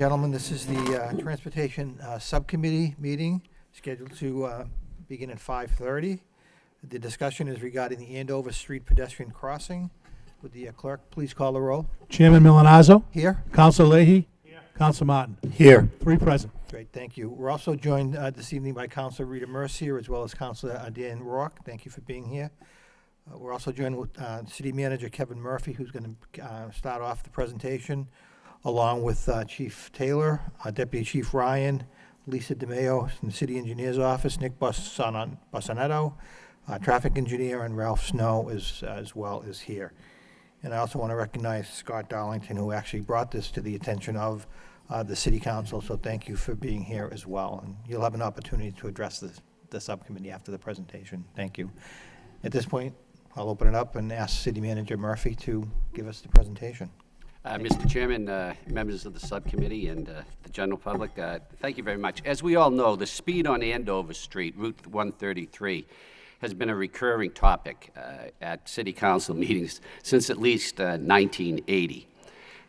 Gentlemen, this is the Transportation Subcommittee meeting scheduled to begin at 5:30. The discussion is regarding the Andover Street pedestrian crossing. Would the clerk please call the roll? Chairman Milanazzo. Here. Counsel Leahy. Here. Counsel Martin. Here. 3 present. Great, thank you. We're also joined this evening by Councilor Rita Mercier as well as Councilor Dan Rourke. Thank you for being here. We're also joined with City Manager Kevin Murphy, who's going to start off the presentation, along with Chief Taylor, Deputy Chief Ryan, Lisa DeMeo from the City Engineer's Office, Nick Bassanetto, Traffic Engineer, and Ralph Snow as well is here. And I also want to recognize Scott Darlington, who actually brought this to the attention of the City Council, so thank you for being here as well. And you'll have an opportunity to address the subcommittee after the presentation. Thank you. At this point, I'll open it up and ask City Manager Murphy to give us the presentation. Mr. Chairman, members of the subcommittee, and the general public, thank you very much. As we all know, the speed on Andover Street, Route 133, has been a recurring topic at City Council meetings since at least 1980.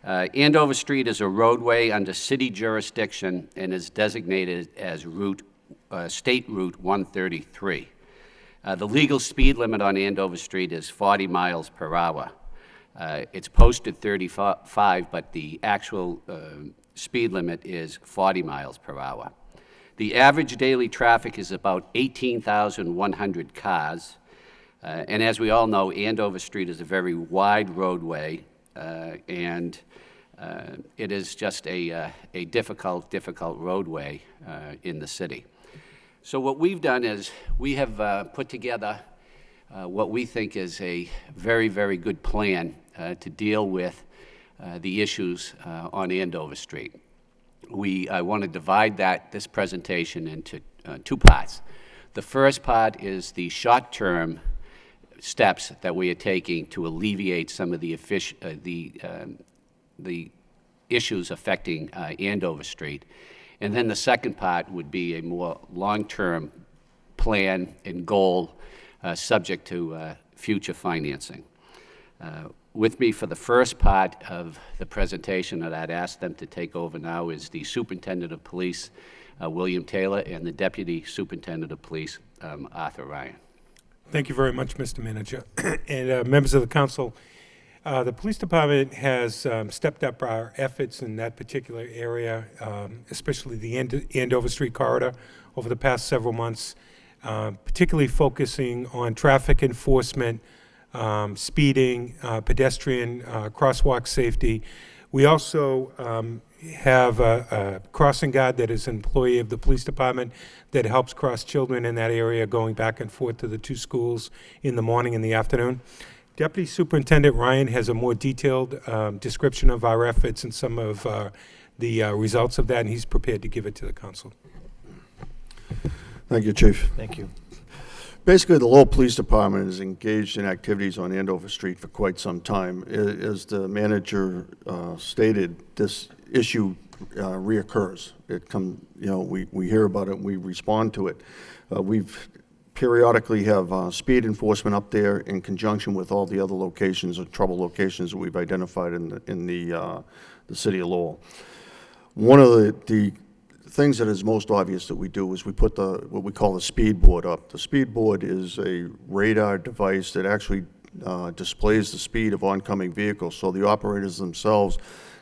Andover Street is a roadway under city jurisdiction and is designated as State Route 133. The legal speed limit on Andover Street is 40 miles per hour. It's posted 35, but the actual speed limit is 40 miles per hour. The average daily traffic is about 18,100 cars. And as we all know, Andover Street is a very wide roadway, and it is just a difficult roadway in the city. So what we've done is we have put together what we think is a very, very good plan to deal with the issues on Andover Street. I want to divide this presentation into 2 parts. The first part is the short-term steps that we are taking to alleviate some of the issues affecting Andover Street. And then the second part would be a more long-term plan and goal subject to future financing. With me for the first part of the presentation that I'd ask them to take over now is the Superintendent of Police, William Taylor, and the Deputy Superintendent of Police, Arthur Ryan. Thank you very much, Mr. Manager. And members of the council, the police department has stepped up our efforts in that particular area, especially the Andover Street corridor, over the past several months, particularly focusing on traffic enforcement, speeding, pedestrian crosswalk safety. We also have a crossing guard that is an employee of the police department that helps cross children in that area going back and forth to the 2 schools in the morning and the afternoon. Deputy Superintendent Ryan has a more detailed description of our efforts and some of the results of that, and he's prepared to give it to the council. Thank you, Chief. Thank you. Basically, the Lowell Police Department is engaged in activities on Andover Street for quite some time. As the manager stated, this issue reoccurs. We hear about it, we respond to it. We've periodically have speed enforcement up there in conjunction with all the other locations or trouble locations that we've identified in the city of Lowell. One of the things that is most obvious that we do is we put what we call the speed board up. The speed board is a radar device that actually displays the speed of oncoming vehicles, so the operators themselves,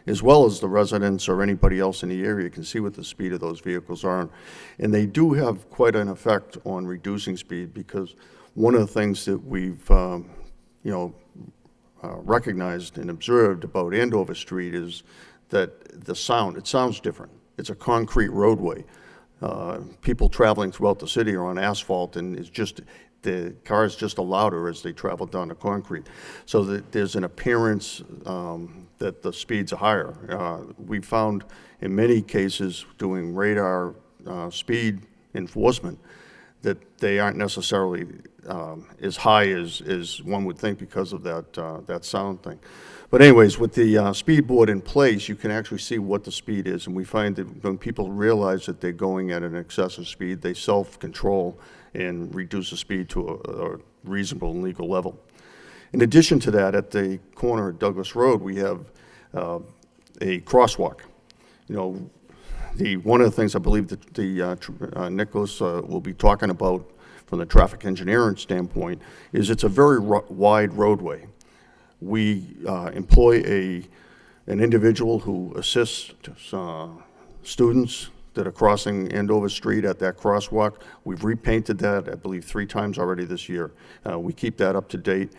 as well as the residents or anybody else in the area, can see what the speed of those vehicles are. And they do have quite an effect on reducing speed, because one of the things that we've recognized and observed about Andover Street is that it sounds different. It's a concrete roadway. People traveling throughout the city are on asphalt, and the cars just are louder as they travel down the concrete. So that there's an appearance that the speeds are higher. We found in many cases doing radar speed enforcement that they aren't necessarily as high as one would think because of that sound thing. But anyways, with the speed board in place, you can actually see what the speed is, and we find that when people realize that they're going at an excessive speed, they self-control and reduce the speed to a reasonable and legal level. In addition to that, at the corner of Douglas Road, we have a crosswalk. you know, one of the things I believe that Nicholas will be talking about from the traffic engineering standpoint is it's a very wide roadway. We employ an individual who assists students that are crossing Andover Street at that crosswalk. We've repainted that, I believe, 3 times already this year. We keep that up to date.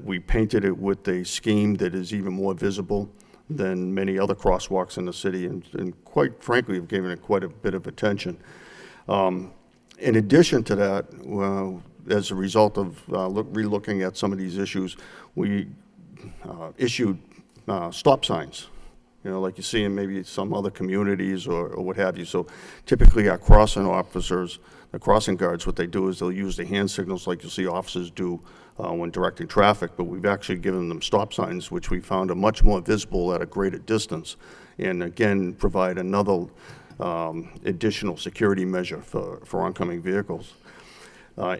We painted it with a scheme that is even more visible than many other crosswalks in the city, and quite frankly, have given it quite a bit of attention. In addition to that, as a result of re-looking at some of these issues, we issued stop signs, you know, like you see in maybe some other communities or what have you. So typically our crossing officers, the crossing guards, what they do is they'll use the hand signals like you'll see officers do when directing traffic, but we've actually given them stop signs, which we found are much more visible at a greater distance, and again, provide another additional security measure for oncoming vehicles.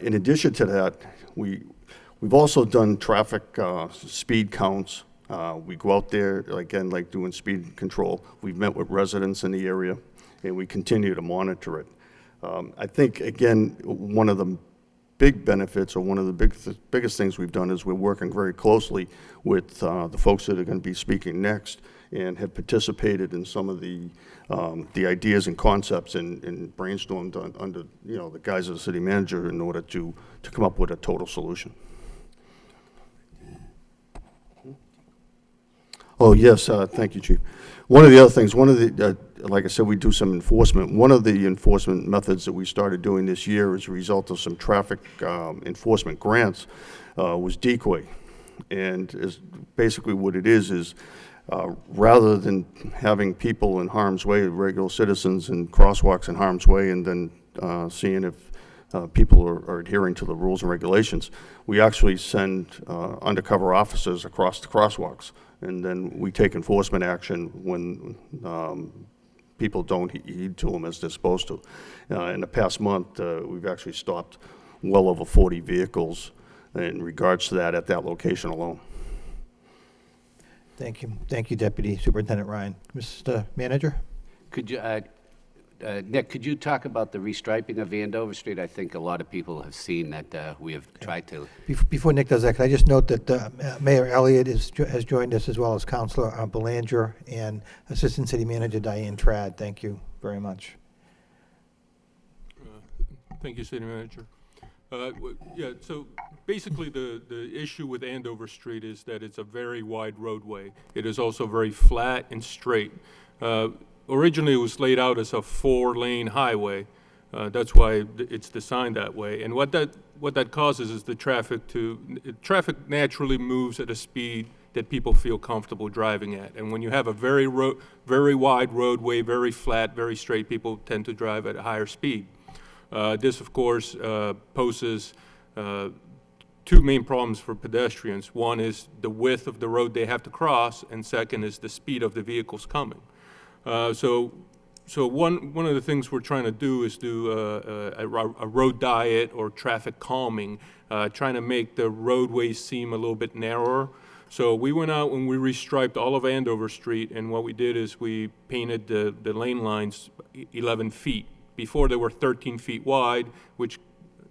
In addition to that, we've also done traffic speed counts. We go out there, again, like doing speed control. We've met with residents in the area, and we continue to monitor it. I think, again, one of the big benefits, or one of the biggest things we've done is we're working very closely with the folks that are going to be speaking next, and have participated in some of the ideas and concepts and brainstormed under, you know, the guise of the city manager in order to come up with a total solution. Oh, yes, thank you, Chief. One of the other things, like I said, we do some enforcement. One of the enforcement methods that we started doing this year as a result of some traffic enforcement grants was decoy. And basically what it is rather than having people in harm's way, regular citizens in crosswalks in harm's way, and then seeing if people are adhering to the rules and regulations, we actually send undercover officers across the crosswalks, and then we take enforcement action when people don't heed to them as they're supposed to. In the past month, we've actually stopped well over 40 vehicles in regards to that at that location alone. Thank you. Thank you, Deputy Superintendent Ryan. Mr. Manager? Could you, Nick, could you talk about the restriping of Andover Street? I think a lot of people have seen that we have tried to. Before Nick does that, can I just note that Mayor Elliott has joined us, as well as Councilor Belanger and Assistant City Manager Diane Trad. Thank you very much. Thank you, City Manager. Yeah, so basically the issue with Andover Street is that it's a very wide roadway. It is also very flat and straight. Originally, it was laid out as a 4-lane highway. That's why it's designed that way. And what that causes is traffic naturally moves at a speed that people feel comfortable driving at. And when you have a very wide roadway, very flat, very straight, people tend to drive at a higher speed. This, of course, poses 2 main problems for pedestrians. One is the width of the road they have to cross, and second is the speed of the vehicles coming. So one of the things we're trying to do is do a road diet or traffic calming, trying to make the roadways seem a little bit narrower. So we went out and we restriped all of Andover Street, and what we did is we painted the lane lines 11 feet. Before they were 13 feet wide, which,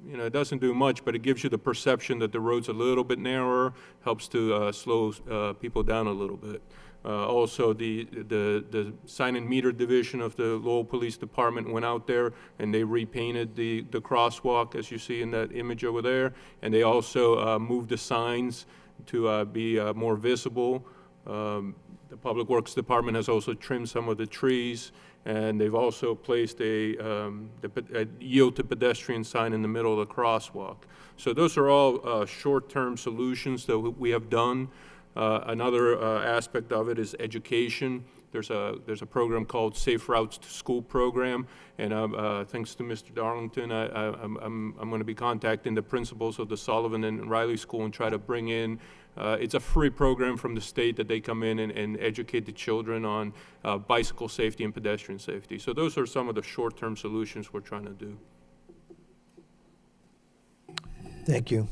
you know, it doesn't do much, but it gives you the perception that the road's a little bit narrower, helps to slow people down a little bit. Also, the sign and meter division of the Lowell Police Department went out there and they repainted the crosswalk, as you see in that image over there, and they also moved the signs to be more visible. The Public Works Department has also trimmed some of the trees, and they've also placed a yield to pedestrian sign in the middle of the crosswalk. So those are all short-term solutions that we have done. Another aspect of it is education. There's a program called Safe Routes to School program, and thanks to Mr. Darlington, I'm going to be contacting the principals of the Sullivan and Riley School and try to bring in. It's a free program from the state that they come in and educate the children on bicycle safety and pedestrian safety. So those are some of the short-term solutions we're trying to do. Thank you.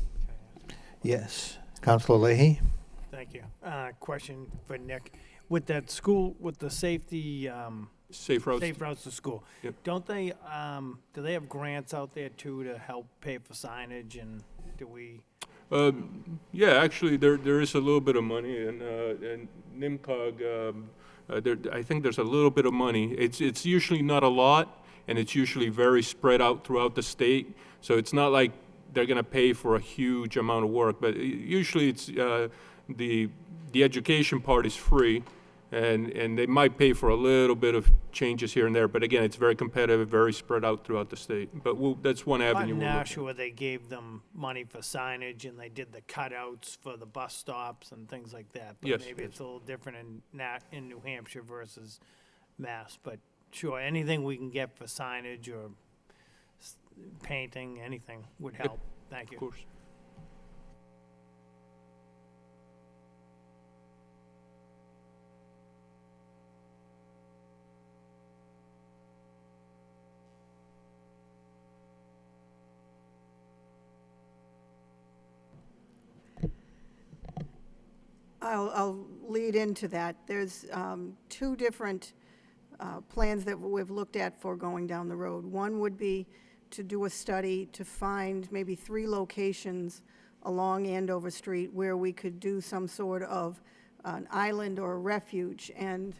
Yes. Councilor Leahy? Thank you. Question for Nick. with that school, with the safety, Safe routes. safe routes to school. Yep. Don't they, do they have grants out there too to help pay for signage, and do we? Yeah, actually, there is a little bit of money, and NIMCOG, I think there's a little bit of money. It's usually not a lot, and it's usually very spread out throughout the state, so it's not like they're gonna pay for a huge amount of work, but usually it's, the education part is free, and they might pay for a little bit of changes here and there, but again, it's very competitive, very spread out throughout the state. But that's one Not avenue in we're looking at. Nashua, they gave them money for signage, and they did the cutouts for the bus stops and things like that. Yes, But maybe yes. it's a little different in New Hampshire versus Mass, but sure, anything we can get for signage or painting, anything would help. Thank you. Of course. I'll lead into that. There's two different plans that we've looked at for going down the road. One would be to do a study to find maybe 3 locations along Andover Street where we could do some sort of an island or a refuge. And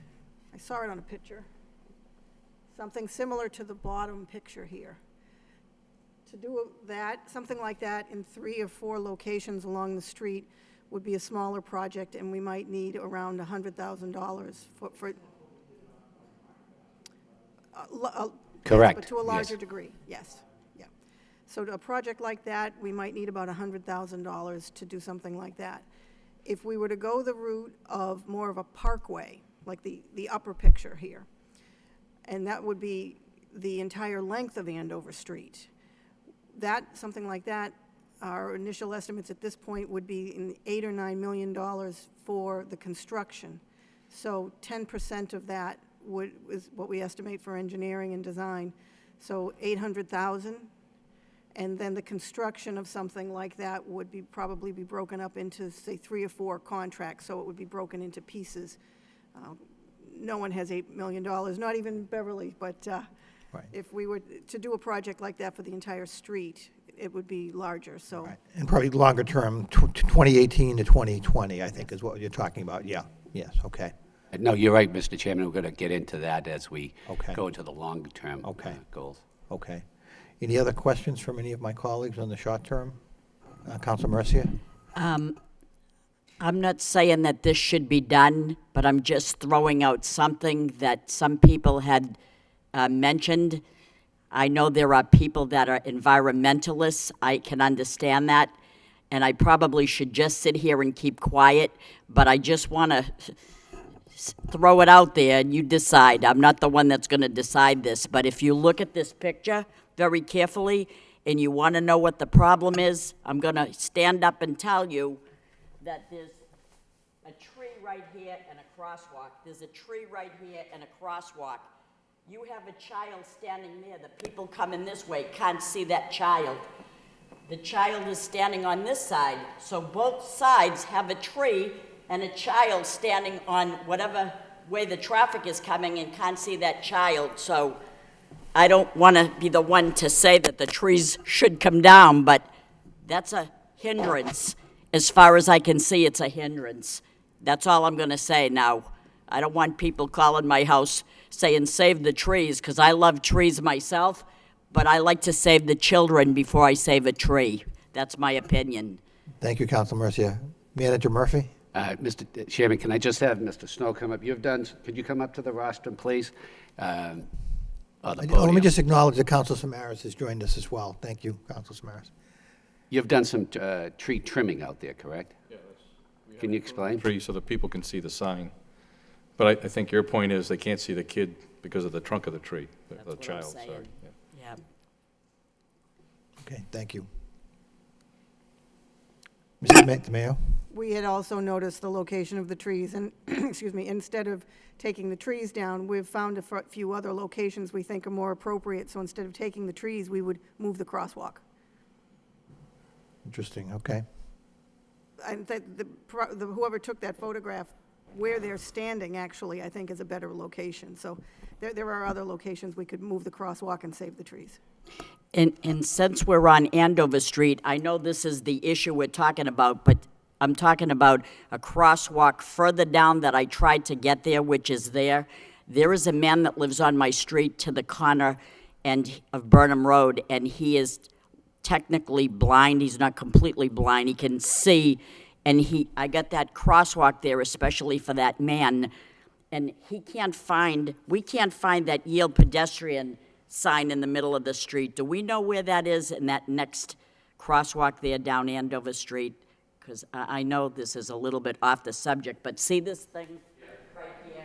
I saw it on a picture, something similar to the bottom picture here. To do that, something like that in 3 or 4 locations along the street would be a smaller project, and we might need around $100,000 for Correct, but to a yes. larger degree, yes, yeah. So to a project like that, we might need about $100,000 to do something like that. If we were to go the route of more of a parkway, like the upper picture here, and that would be the entire length of Andover Street, something like that, our initial estimates at this point would be in the $8 or $9 million for the construction. So 10% of that is what we estimate for engineering and design. So 800,000, and then the construction of something like that would probably be broken up into, say, 3 or 4 contracts. So it would be broken into pieces. No one has $8 million, not even Beverly, but Right. if we were to do a project like that for the entire street, it would be larger, so. Right. And probably longer term, 2018 to 2020, I think is what you're talking about. Yeah, yes, okay. No, you're right, Mr. Chairman. We're going to get into that as we Okay. go into the longer-term Okay. goals. Okay. Any other questions from any of my colleagues on the short term? Council Mercia? I'm not saying that this should be done, but I'm just throwing out something that some people had mentioned. I know there are people that are environmentalists. I can understand that. And I probably should just sit here and keep quiet, but I just want to throw it out there and you decide. I'm not the one that's going to decide this, but if you look at this picture very carefully and you want to know what the problem is, I'm going to stand up and tell you that there's a tree right here and a crosswalk. There's a tree right here and a crosswalk. You have a child standing there. The people coming this way can't see that child. The child is standing on this side, so both sides have a tree and a child standing on whatever way the traffic is coming and can't see that child. So I don't want to be the one to say that the trees should come down, but that's a hindrance. As far as I can see, it's a hindrance. That's all I'm going to say now. I don't want people calling my house saying save the trees, because I love trees myself, but I like to save the children before I save a tree. That's my opinion. Thank you, Council Mercia. Manager Murphy? Mr. Chairman, can I just have Mr. Snow come up? Could you come up to the rostrum, please? Or the Let me podium. just acknowledge that Council Samaras has joined us as well. Thank you, Council Samaras. You've done some tree trimming out there, correct? Yeah, Can you explain? tree so that people can see the sign. But I think your point is they can't see the kid because of the trunk of the tree, the That's what I'm child, sorry. saying. Yeah. Yeah. Okay, thank you. Mr. DeMayo? We had also noticed the location of the trees, and, excuse me, instead of taking the trees down, we've found a few other locations we think are more appropriate, so instead of taking the trees, we would move the crosswalk. Interesting, okay. And whoever took that photograph where they're standing, actually, I think is a better location. So there are other locations we could move the crosswalk and save the trees. And since we're on Andover Street, I know this is the issue we're talking about, but I'm talking about a crosswalk further down that I tried to get there, which is there. There is a man that lives on my street to the corner of Burnham Road, and he is technically blind. He's not completely blind. He can see, and I got that crosswalk there especially for that man, and we can't find that yield pedestrian sign in the middle of the street. Do we know where that is in that next crosswalk there down Andover Street? Because I know this is a little bit off the subject, but see this thing right here?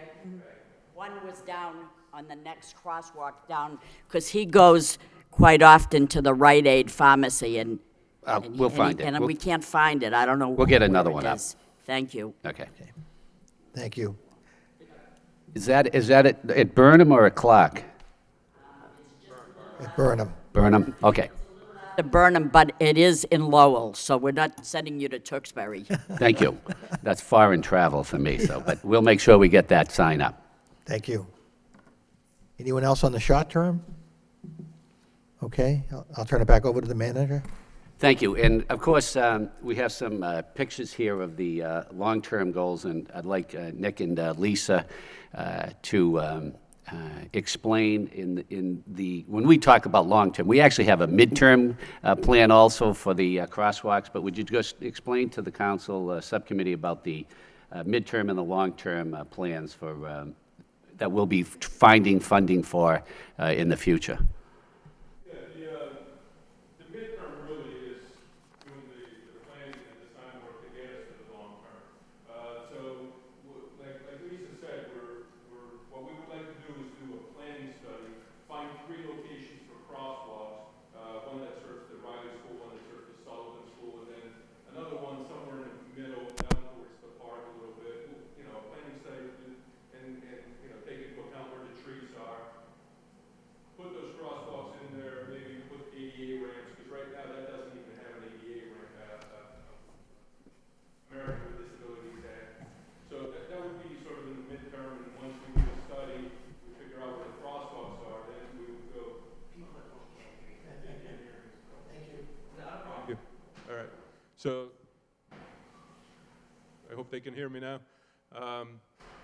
One was down on the next crosswalk down, because he goes quite often to the Rite Aid pharmacy, and We'll find it. And We'll- we can't find it. I don't know. We'll get where another it one up. is. Thank you. Okay. Thank you. Is that at Burnham or at Clark? At Burnham. Burnham, okay. To Burnham, but it is in Lowell, so we're not sending you to Tewksbury. Thank you. That's foreign travel for me, but we'll make sure we get that sign up. Thank you. Anyone else on the short term? Okay, I'll turn it back over to the manager. Thank you. And of course, we have some pictures here of the long-term goals, and I'd like Nick and Lisa to explain when we talk about long-term, we actually have a midterm plan also for the crosswalks, but would you just explain to the council subcommittee about the midterm and the long-term plans for that we'll be finding funding for in the future? The midterm really is doing the planning and design work to get us to the long term. Like Lisa said, what we would like to do is do a planning study, find 3 locations for crosswalks, one that serves the Riley School, one that serves the Sullivan School, and then another one somewhere in the middle, down towards the park a little bit. A planning study and take into account where the trees are. Put those crosswalks in there, maybe put ADA ramps, because right now that doesn't even have an ADA ramp, American with Disabilities Act. So that would be sort of in the midterm, and once we do a study, we figure out where the crosswalks are, then we would go. Thank you. All right. So I hope they can hear me now.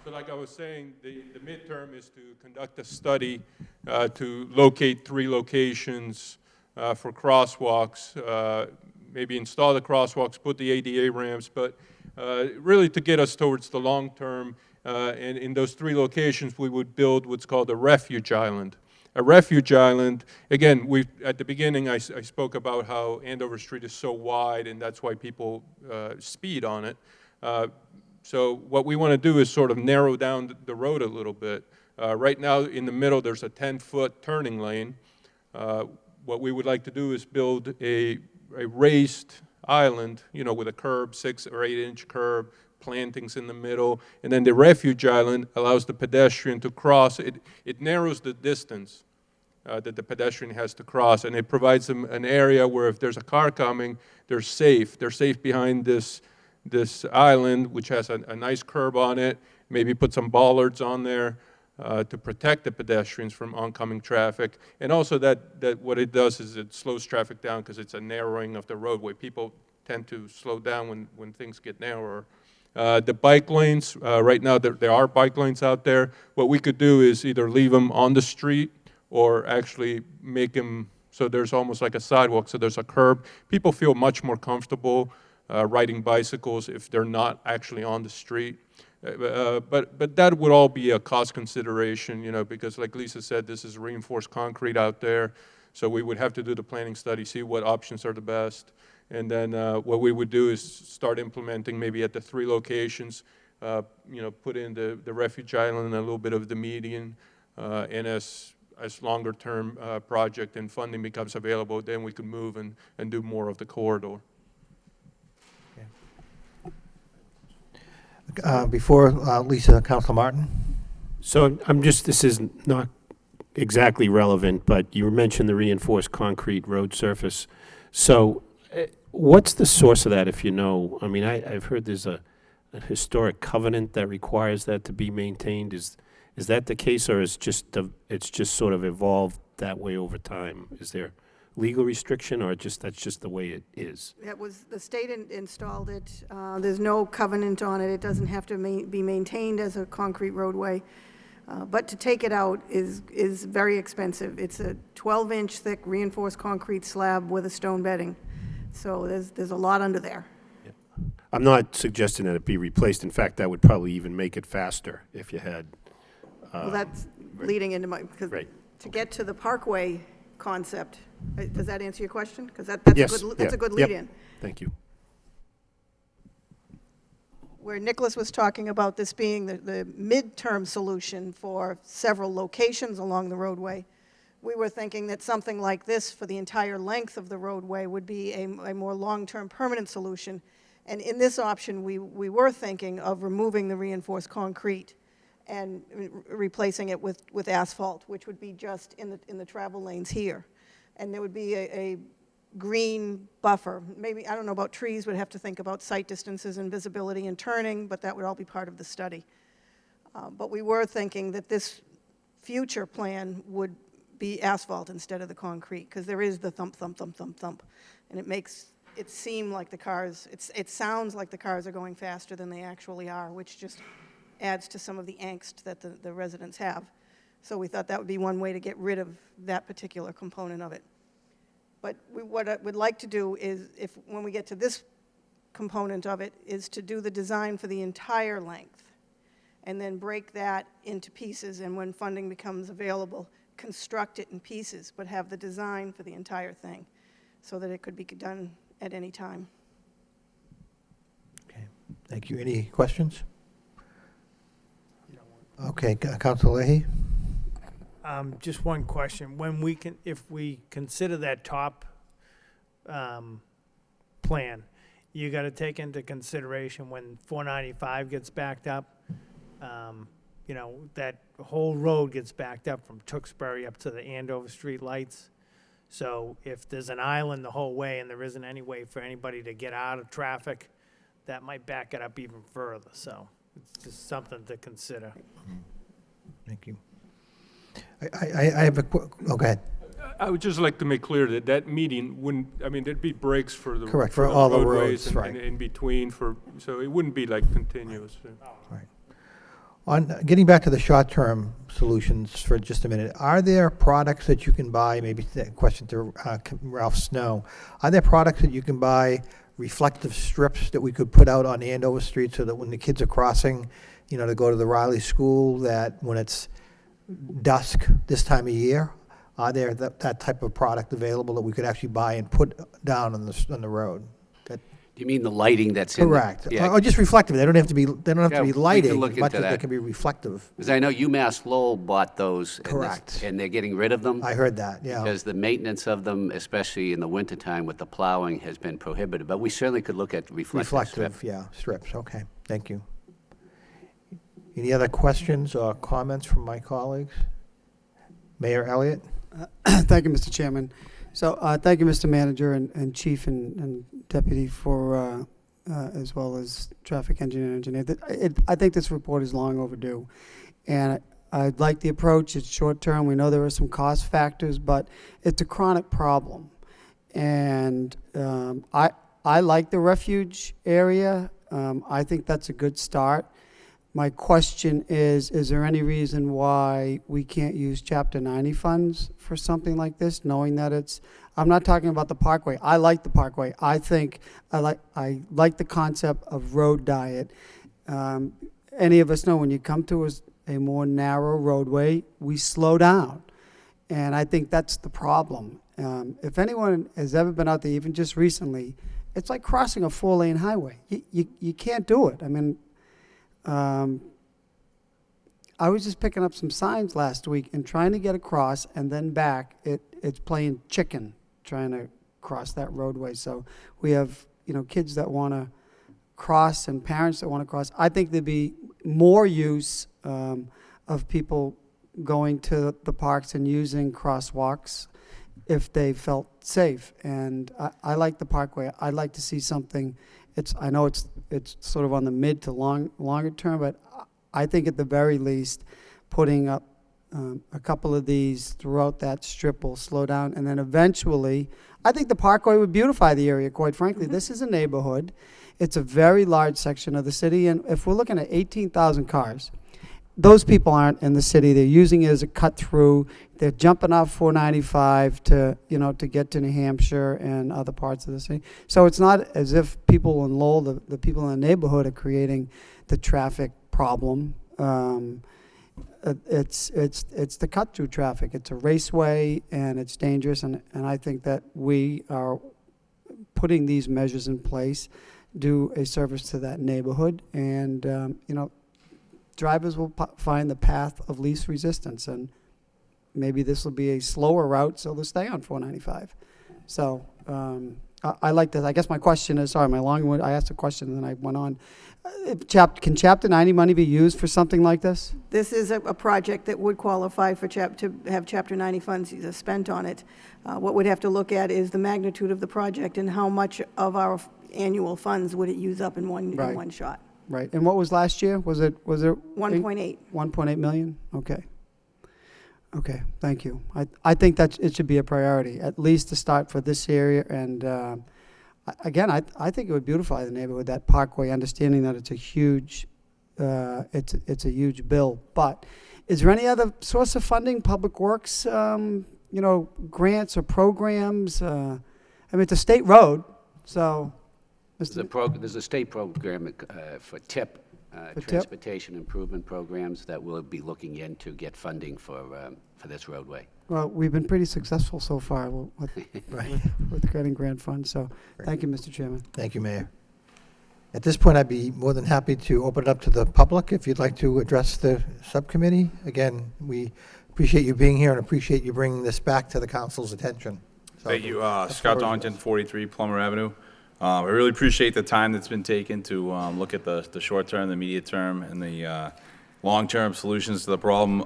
So like I was saying, the midterm is to conduct a study to locate 3 locations for crosswalks, maybe install the crosswalks, put the ADA ramps, but really to get us towards the long term. And in those 3 locations, we would build what's called a refuge island. A refuge island, again, at the beginning I spoke about how Andover Street is so wide, and that's why people speed on it. So what we want to do is sort of narrow down the road a little bit. Right now, in the middle, there's a 10-foot turning lane. What we would like to do is build a raised island, with a curb, 6 or 8 inch curb, plantings in the middle, and then the refuge island allows the pedestrian to cross. It narrows the distance that the pedestrian has to cross, and it provides them an area where if there's a car coming, they're safe. They're safe behind this island, which has a nice curb on it, maybe put some bollards on there to protect the pedestrians from oncoming traffic. And also that what it does is it slows traffic down because it's a narrowing of the roadway. People tend to slow down when things get narrower. The bike lanes, right now there are bike lanes out there. What we could do is either leave them on the street or actually make them so there's almost like a sidewalk, so there's a curb. People feel much more comfortable riding bicycles if they're not actually on the street. But that would all be a cost consideration, because like Lisa said, this is reinforced concrete out there. So we would have to do the planning study, see what options are the best. And then what we would do is start implementing maybe at the 3 locations, put in the refuge island and a little bit of the median. And as longer term project and funding becomes available, then we could move and do more of the corridor. Before Lisa, Councilor Martin. So this is not exactly relevant, but you mentioned the reinforced concrete road surface. So what's the source of that, if you know? I mean, I've heard there's a a historic covenant that requires that to be maintained? Is that the case, or it's just sort of evolved that way over time? Is there legal restriction, or that's just the way it is? That was, the state installed it. There's no covenant on it. It doesn't have to be maintained as a concrete roadway. But to take it out is very expensive. It's a 12-inch thick reinforced concrete slab with a stone bedding. So there's a lot under there. I'm not suggesting that it be replaced. In fact, that would probably even make it faster if you had. Well, that's leading into my, because Right. to get to the parkway concept, does that answer your question? Because that's Yes, a good yep. lead-in. Thank you. Where Nicholas was talking about this being the midterm solution for several locations along the roadway, we were thinking that something like this for the entire length of the roadway would be a more long-term permanent solution. And in this option, we were thinking of removing the reinforced concrete and replacing it with asphalt, which would be just in the travel lanes here. And there would be a green buffer. Maybe, I don't know about trees, we'd have to think about sight distances and visibility and turning, but that would all be part of the study. But we were thinking that this future plan would be asphalt instead of the concrete, because there is the thump, thump, thump, thump, thump. And it makes it seem like the cars, it sounds like the cars are going faster than they actually are, which just adds to some of the angst that the residents have. So we thought that would be one way to get rid of that particular component of it. But what I would like to do is, when we get to this component of it, is to do the design for the entire length and then break that into pieces, and when funding becomes available, construct it in pieces, but have the design for the entire thing so that it could be done at any time. Okay, thank you. Any questions? Okay, Councilor Leahy? Just one question. If we consider that top plan, you got to take into consideration when 495 gets backed up, that whole road gets backed up from Tewksbury up to the Andover Street lights. So if there's an island the whole way and there isn't any way for anybody to get out of traffic, that might back it up even further. So it's just something to consider. Thank you. I have a quick, oh, go ahead. I would just like to make clear that that meeting wouldn't, I mean, there'd be breaks for the. Correct, for all the roadways roads, and- right. and in between so it wouldn't be like continuous. Right. On getting back to the short-term solutions for just a minute, are there products that you can buy, maybe a question to Ralph Snow, are there products that you can buy, reflective strips that we could put out on Andover Street so that when the kids are crossing, to go to the Riley School, that when it's dusk this time of year, are there that type of product available that we could actually buy and put down on the road? Do you mean the lighting that's in? Correct. Yeah. Or just reflective. They don't have to be. They don't have Yeah, to we be can lighting. look As much into as they that. can be reflective. Because I know UMass Lowell bought those. Correct. And they're getting rid of them. I heard that. Yeah. Because the maintenance of them, especially in the wintertime with the plowing, has been prohibited. But we certainly could look at reflective strip. Strips. Okay. Thank you. Any other questions or comments from my colleagues? Mayor Elliott? Thank you, Mr. Chairman. So thank you, Mr. Manager and Chief and Deputy for, as well as Traffic Engineer. I think this report is long overdue. And I like the approach. It's short-term. We know there are some cost factors, but it's a chronic problem. And I like the refuge area. I think that's a good start. My question is there any reason why we can't use Chapter 90 funds for something like this, knowing that I'm not talking about the Parkway. I like the Parkway. I think I like the concept of road diet. Any of us know when you come to a more narrow roadway, we slow down. And I think that's the problem. If anyone has ever been out there, even just recently, it's like crossing a 4-lane highway. You can't do it. I mean, I was just picking up some signs last week and trying to get across and then back. It's playing chicken trying to cross that roadway. So we have kids that want to cross and parents that want to cross. I think there'd be more use of people going to the parks and using crosswalks if they felt safe. And I like the Parkway. I'd like to see something I know it's sort of on the mid to longer term, but I think at the very least, putting up a couple of these throughout that strip will slow down, and then eventually, I think the Parkway would beautify the area, quite frankly. This is a neighborhood. It's a very large section of the city, and if we're looking at 18,000 cars, those people aren't in the city. They're using it as a cut through. They're jumping off 495 to get to New Hampshire and other parts of the city. So it's not as if people in Lowell, the people in the neighborhood, are creating the traffic problem. It's the cut-through traffic. It's a raceway, and it's dangerous, and I think that we are putting these measures in place, do a service to that neighborhood, and, drivers will find the path of least resistance, and maybe this will be a slower route, so they'll stay on 495. So I like this. I guess my question is, sorry, I asked a question and then I went on. Can Chapter 90 money be used for something like this? This is a project that would qualify for to have Chapter 90 funds spent on it. What we'd have to look at is the magnitude of the project and how much of our annual funds would it use up in one shot. Right. And what was last year? Was it 1.8. 1.8 million? Okay. Okay, thank you. I think that it should be a priority, at least to start for this area. And again, I think it would beautify the neighborhood, that Parkway, understanding that it's a huge, it's a huge bill. But is there any other source of funding, public works, grants or programs? I mean, it's a state road, so. There's a state program for TIP, Transportation Improvement Programs, that we'll be looking in to get funding for this roadway. Well, we've been pretty successful so far with getting grant funds, so thank you, Mr. Chairman. Thank you, Mayor. At this point, I'd be more than happy to open it up to the public if you'd like to address the subcommittee. Again, we appreciate you being here and appreciate you bringing this back to the council's attention. So, thank you. Scott Donington, 43 Plummer Avenue. I really appreciate the time that's been taken to look at the short term, the immediate term, and the long-term solutions to the problem,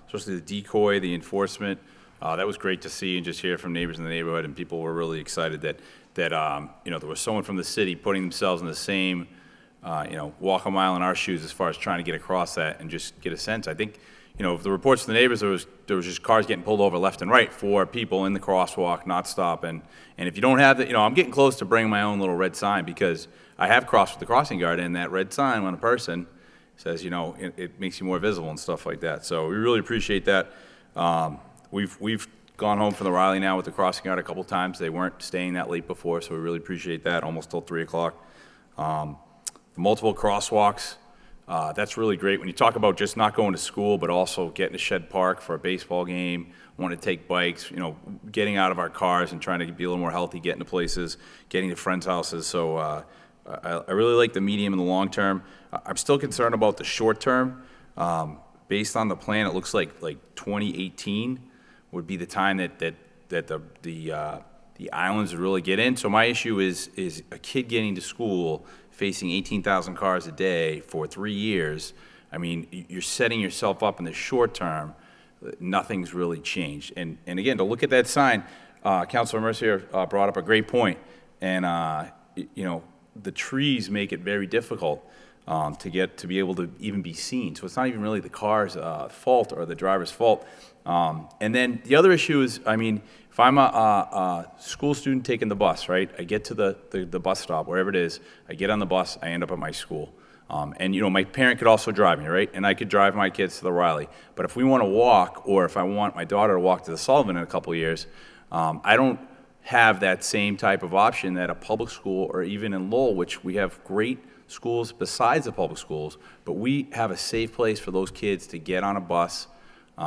especially the decoy, the enforcement. That was great to see and just hear from neighbors in the neighborhood, and people were really excited that there was someone from the city putting themselves in the same, walk a mile in our shoes as far as trying to get across that and just get a sense. I think, the reports from the neighbors, there was just cars getting pulled over left and right for people in the crosswalk not stopping. And if you don't have the, I'm getting close to bringing my own little red sign, because I have crossed with the crossing guard, and that red sign on a person says, it makes you more visible and stuff like that. So we really appreciate that. We've gone home from the Riley now with the crossing guard a couple times. They weren't staying that late before, so we really appreciate that, almost till 3 o'clock. The multiple crosswalks, that's really great. When you talk about just not going to school, but also getting to Shed Park for a baseball game, want to take bikes, getting out of our cars and trying to be a little more healthy, getting to places, getting to friends' houses. So I really like the medium and the long term. I'm still concerned about the short term. Based on the plan, it looks like 2018 would be the time that the islands would really get in. So my issue is a kid getting to school facing 18,000 cars a day for 3 years. I mean, you're setting yourself up in the short term. Nothing's really changed. And again, to look at that sign, Councilor Mercier brought up a great point. And, the trees make it very difficult to be able to even be seen. So it's not even really the car's fault or the driver's fault. And then the other issue is, if I'm a school student taking the bus, right, I get to the bus stop, wherever it is, I get on the bus, I end up at my school. And my parent could also drive me, right? And I could drive my kids to the Riley. But if we want to walk, or if I want my daughter to walk to the Sullivan in a couple of years, I don't have that same type of option that a public school, or even in Lowell, which we have great schools besides the public schools, but we have a safe place for those kids to get on a bus.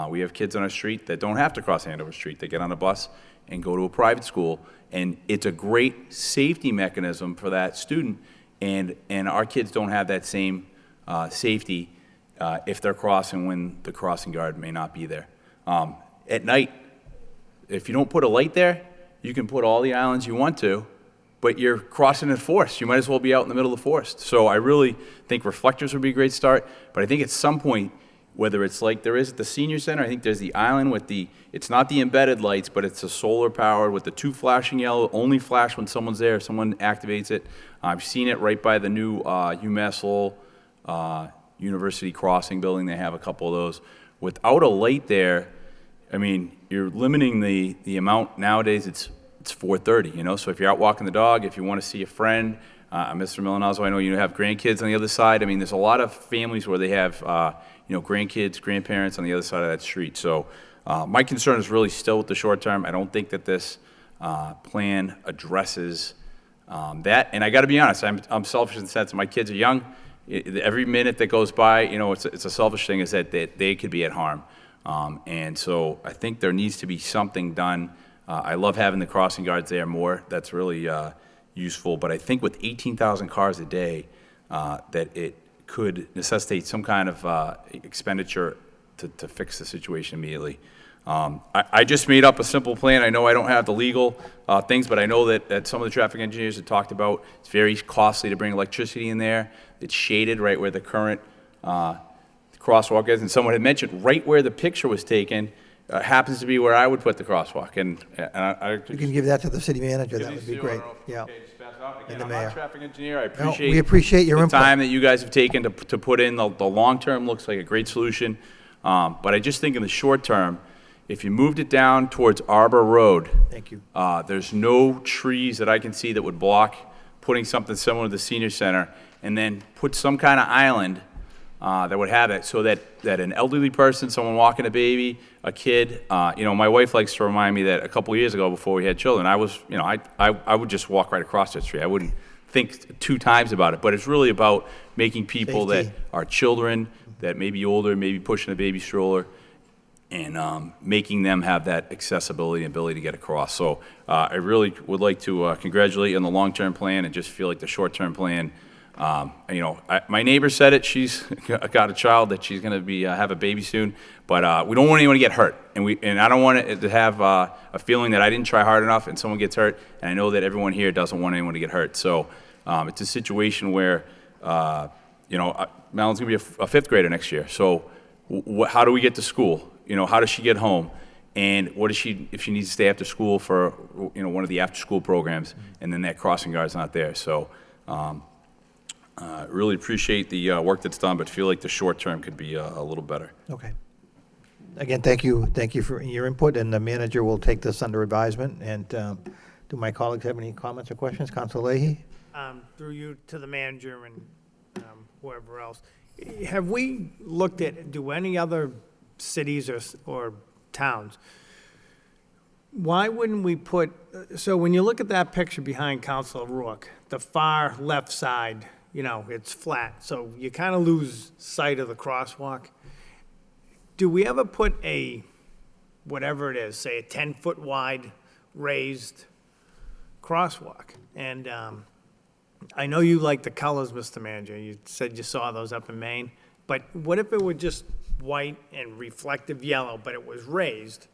We have kids on our street that don't have to cross Andover Street. They get on a bus and go to a private school, and it's a great safety mechanism for that student, and our kids don't have that same safety if they're crossing when the crossing guard may not be there. At night, if you don't put a light there, you can put all the islands you want to, but you're crossing a forest. You might as well be out in the middle of the forest. So I really think reflectors would be a great start, but I think at some point whether it's like there is at the senior center. I think there's the island with it's not the embedded lights, but it's a solar powered with the 2 flashing yellow, only flash when someone's there, if someone activates it. I've seen it right by the new UMass Lowell University Crossing building. They have a couple of those. Without a light there, I mean, you're limiting the amount. Nowadays, it's 4:30, you know? So if you're out walking the dog, if you want to see a friend, Mr. Milanazzo, I know you have grandkids on the other side. I mean, there's a lot of families where they have, grandkids, grandparents on the other side of that street. So my concern is really still with the short term. I don't think that this plan addresses that. And I got to be honest, I'm selfish in the sense that my kids are young. Every minute that goes by, it's a selfish thing, is that they could be at harm. And so I think there needs to be something done. I love having the crossing guards there more. That's really useful. But I think with 18,000 cars a day, that it could necessitate some kind of expenditure to fix the situation immediately. I just made up a simple plan. I know I don't have the legal things, but I know that some of the traffic engineers have talked about it's very costly to bring electricity in there. It's shaded right where the current crosswalk is. And someone had mentioned right where the picture was taken happens to be where I would put the crosswalk. And You can give that to the city manager, that would be great. Yeah. And the I'm mayor. not a traffic engineer. I No, appreciate we appreciate your the input. time that you guys have taken to put in. The long term looks like a great solution. But I just think in the short term, if you moved it down towards Arbor Road, Thank you. there's no trees that I can see that would block putting something similar to the senior center, and then put some kind of island that would have it, so that an elderly person, someone walking a baby, a kid, my wife likes to remind me that a couple years ago before we had children, I was, I would just walk right across that street. I wouldn't think 2 times about it, but it's really about making people that Safety. are children, that may be older, maybe pushing a baby stroller, and making them have that accessibility and ability to get across. So I really would like to congratulate you on the long-term plan, and just feel like the short-term plan, my neighbor said it, she's got a child that she's going to be have a baby soon, but we don't want anyone to get hurt, and I don't want it to have a feeling that I didn't try hard enough and someone gets hurt, and I know that everyone here doesn't want anyone to get hurt. So it's a situation where, Madeleine's going to be a 5th grader next year, so how do we get to school? How does she get home? And what is she, if she needs to stay after school for, one of the after-school programs, and then that crossing guard's not there. So really appreciate the work that's done, but feel like the short term could be a little better. Okay. Again, thank you for your input, and the manager will take this under advisement. And do my colleagues have any comments or questions? Councilor Leahy? Through you to the manager and whoever else. Have we looked at, do any other cities or towns, why wouldn't we put, so when you look at that picture behind Councilor Rourke, the far left side, it's flat, so you kind of lose sight of the crosswalk. Do we ever put whatever it is, say a 10-foot wide raised crosswalk? And I know you like the colors, Mr. Manager. You said you saw those up in Maine. But what if it were just white and reflective yellow, but it was raised?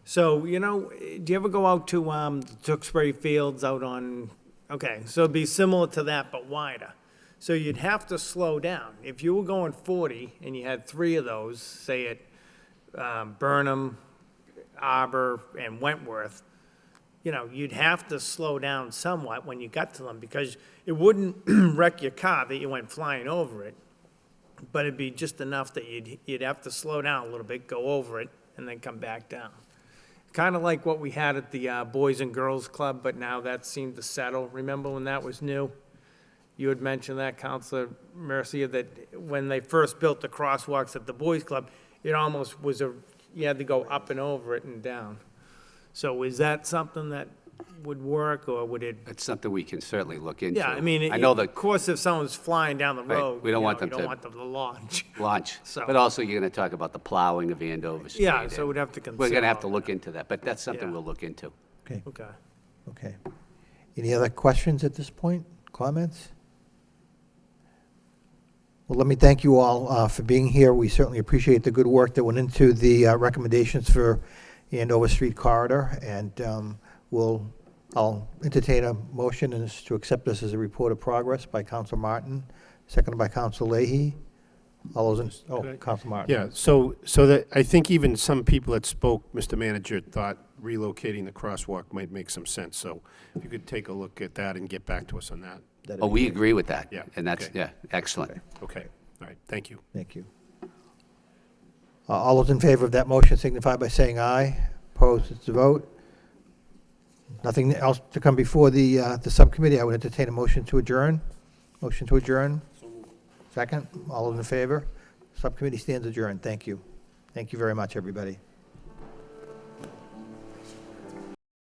So, do you ever go out to the Tewksbury Fields out on, okay, so it'd be similar to that, but wider. So you'd have to slow down. If you were going 40 and you had 3 of those, say at Burnham, Arbor, and Wentworth, you'd have to slow down somewhat when you got to them, because it wouldn't wreck your car that you went flying over it, but it'd be just enough that you'd have to slow down a little bit, go over it, and then come back down. Kind of like what we had at the Boys and Girls Club, but now that seemed to settle. Remember when that was new? You had mentioned that, Councilor Mercia, that when they first built the crosswalks at the Boys Club, it almost was you had to go up and over it and down. So is that something that would work, or would it? It's something we can certainly look into. Yeah, I mean, I know of course, if someone's flying down the Right, road, we don't want them you don't to- want them to launch. launch, So- but also you're going to talk about the plowing of Andover Street. Yeah, so and we'd have to We're consider going to have all to look into that, but that's something Yeah. we'll look into. Okay. Okay. Okay. Any other questions at this point? Comments? Well, let me thank you all for being here. We certainly appreciate the good work that went into the recommendations for Andover Street corridor, and I'll entertain a motion to accept this as a report of progress by Council Martin, seconded by Council Leahy. All those in, oh, Could I- Counsel Martin. Yeah, so that, I think even some people that spoke, Mr. Manager, thought relocating the crosswalk might make some sense. So if you could take a look at that and get back to us on that. That'd Oh, be we great. agree with that. Yeah, And that's, okay. yeah, excellent. Okay, all right, thank you. Thank you. All those in favor of that motion signify by saying aye. Opposed, it's a vote. Nothing else to come before the subcommittee. I would entertain a motion to adjourn. Motion to adjourn. Second. All those in favor? Subcommittee stands adjourned. Thank you. Thank you very much, everybody.